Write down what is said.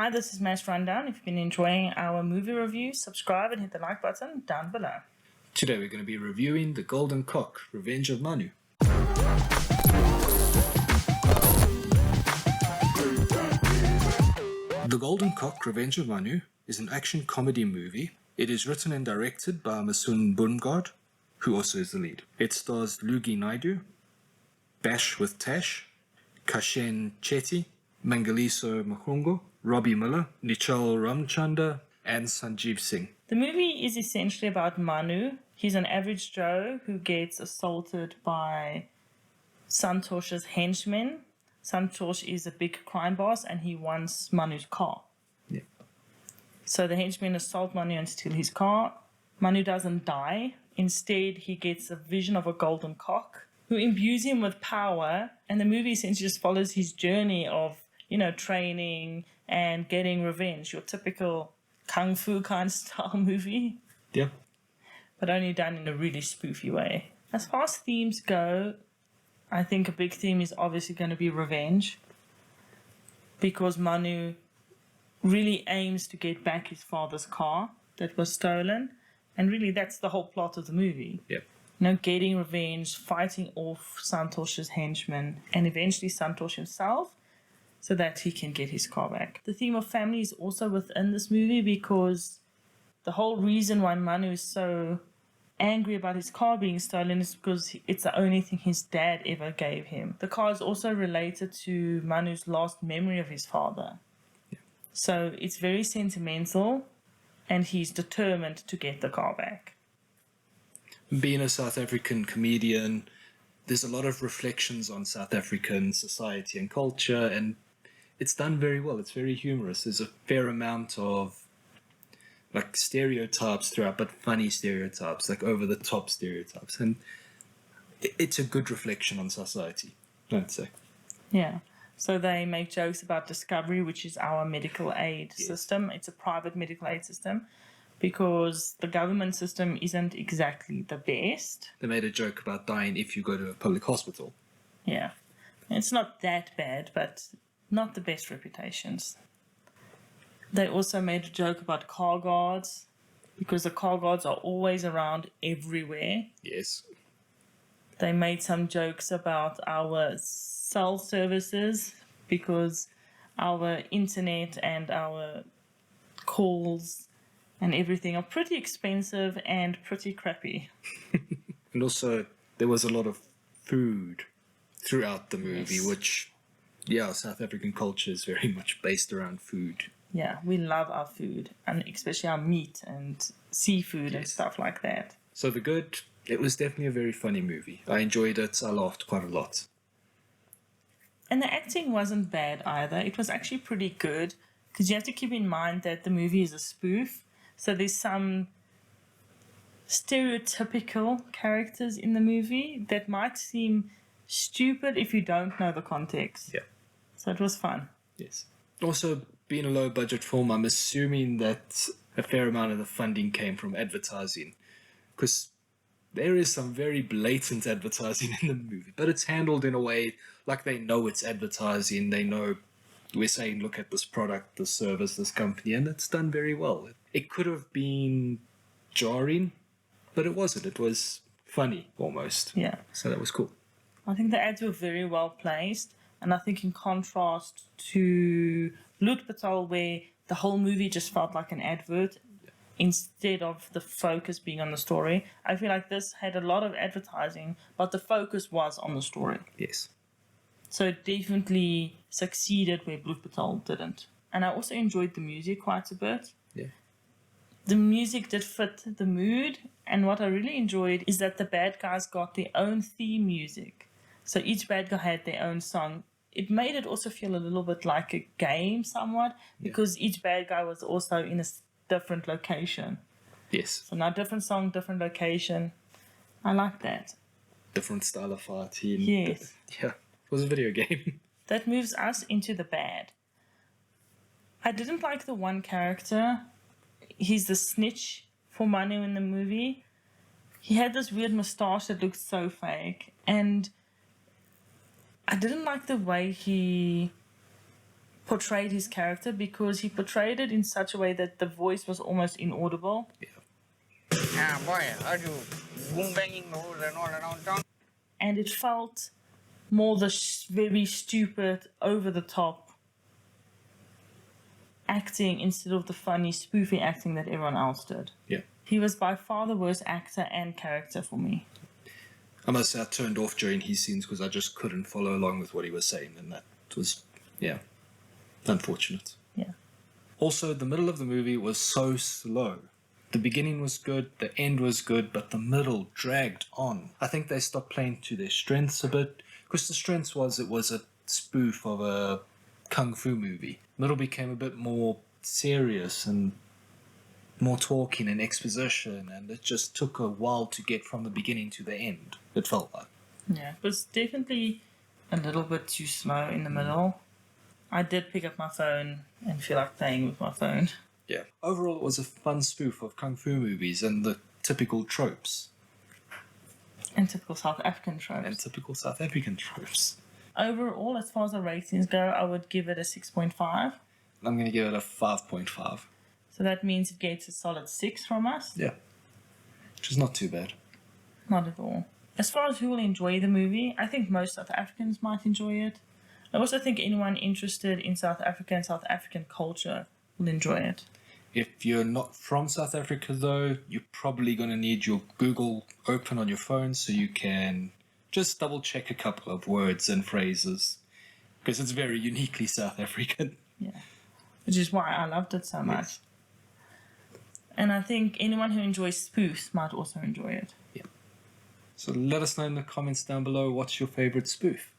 Hi, this is Mash Rundown. If you've been enjoying our movie review, subscribe and hit the like button down below. Today we're going to be reviewing The Golden Cock, Revenge of Manu. The Golden Cock, Revenge of Manu is an action comedy movie. It is written and directed by Masood Boomgaard, who also is the lead. It stars Logie Naidoo, Bash with Tash, Keshan Chetty, Mangaliso Mhlongo, Robbie Muller, Nichal Ramchander, and Sanjeev Singh. The movie is essentially about Manu. He's an average Joe who gets assaulted by Santosh's henchmen. Santosh is a big crime boss and he wants Manu's car. Yeah. So the henchmen assault Manu and steal his car. Manu doesn't die. Instead, he gets a vision of a golden cock who imbues him with power, and the movie essentially just follows his journey of, training and getting revenge. Your typical kung fu kind of style movie. Yeah. But only done in a really spoofy way. As far as themes go, I think a big theme is obviously going to be revenge, because Manu really aims to get back his father's car that was stolen, and really that's the whole plot of the movie. Yeah. Getting revenge, fighting off Santosh's henchmen, and eventually Santosh himself, so that he can get his car back. The theme of family is also within this movie, because the whole reason why Manu is so angry about his car being stolen is because it's the only thing his dad ever gave him. The car is also related to Manu's last memory of his father. Yeah. So it's very sentimental, and he's determined to get the car back. Being a South African comedian, there's a lot of reflections on South African society and culture, and it's done very well. It's very humorous. There's a fair amount of stereotypes throughout, but funny stereotypes, over-the-top stereotypes, and it's a good reflection on society, I'd say. Yeah. So they make jokes about Discovery, which is our medical aid system. It's a private medical aid system, because the government system isn't exactly the best. They made a joke about dying if you go to a public hospital. Yeah. It's not that bad, but not the best reputations. They also made a joke about car guards, because the car guards are always around everywhere. Yes. They made some jokes about our cell services, because our internet and our calls and everything are pretty expensive and pretty crappy. And also, there was a lot of food throughout the movie, Yes. which, South African culture is very much based around food. Yeah, we love our food, and especially our meat and seafood and stuff like that. So it was definitely a very funny movie. I enjoyed it. I laughed quite a lot. And the acting wasn't bad either. It was actually pretty good, because you have to keep in mind that the movie is a spoof. So there's some stereotypical characters in the movie that might seem stupid if you don't know the context. Yeah. So it was fun. Yes. Also, being a low-budget film, I'm assuming that a fair amount of the funding came from advertising, because there is some very blatant advertising in the movie, but it's handled in a way like they know it's advertising. They know we're saying, look at this product, this service, this company, and it's done very well. It could have been jarring, but it wasn't. It was funny, almost. Yeah. So that was cool. I think the ads were very well placed, and I think in contrast to Bloed Patrol, where the whole movie just felt like an advert instead of the focus being on the story, I feel like this had a lot of advertising, but the focus was on the story. Yes. So it definitely succeeded where Bloed Patrol didn't. And I also enjoyed the music quite a bit. Yeah. The music did fit the mood, and what I really enjoyed is that the bad guys got their own theme music. So each bad guy had their own song. It made it also feel a little bit like a game somewhat, because each bad guy was also in a different location. Yes. So now different song, different location. I like that. Different style of fighting. Yes. Yeah. It was a video game. That moves us into the bad. I didn't like the one character. He's the snitch for Manu in the movie. He had this weird moustache that looked so fake, and I didn't like the way he portrayed his character, because he portrayed it in such a way that the voice was almost inaudible. Ah, boy, are you boom banging the rules and all around town? And it felt more the very stupid, over the top acting instead of the funny, spoofy acting that everyone else did. Yeah. He was by far the worst actor and character for me. I must say I turned off during his scenes because I just couldn't follow along with what he was saying, and that was, unfortunate. Yeah. Also, the middle of the movie was so slow. The beginning was good, the end was good, but the middle dragged on. I think they stopped playing to their strengths a bit, because the strengths was it was a spoof of a kung fu movie. Middle became a bit more serious and more talking and exposition, and it just took a while to get from the beginning to the end, it felt like. Yeah, it was definitely a little bit too slow in the middle. I did pick up my phone and feel like playing with my phone. Yeah. Overall, it was a fun spoof of kung fu movies and the typical tropes. And typical South African tropes. And typical South African tropes. Overall, as far as the ratings go, I would give it a 6.5. I'm going to give it a 5.5. So that means it gets a solid 6 from us. Yeah. Which is not too bad. Not at all. As far as who will enjoy the movie, I think most South Africans might enjoy it. I also think anyone interested in South Africa and South African culture will enjoy it. If you're not from South Africa, though, you're probably going to need your Google open on your phone so you can just double check a couple of words and phrases, because it's very uniquely South African. Yeah. Which is why I loved it so much. Yes. And I think anyone who enjoys spoofs might also enjoy it. Yeah. So let us know in the comments down below, what's your favorite spoof?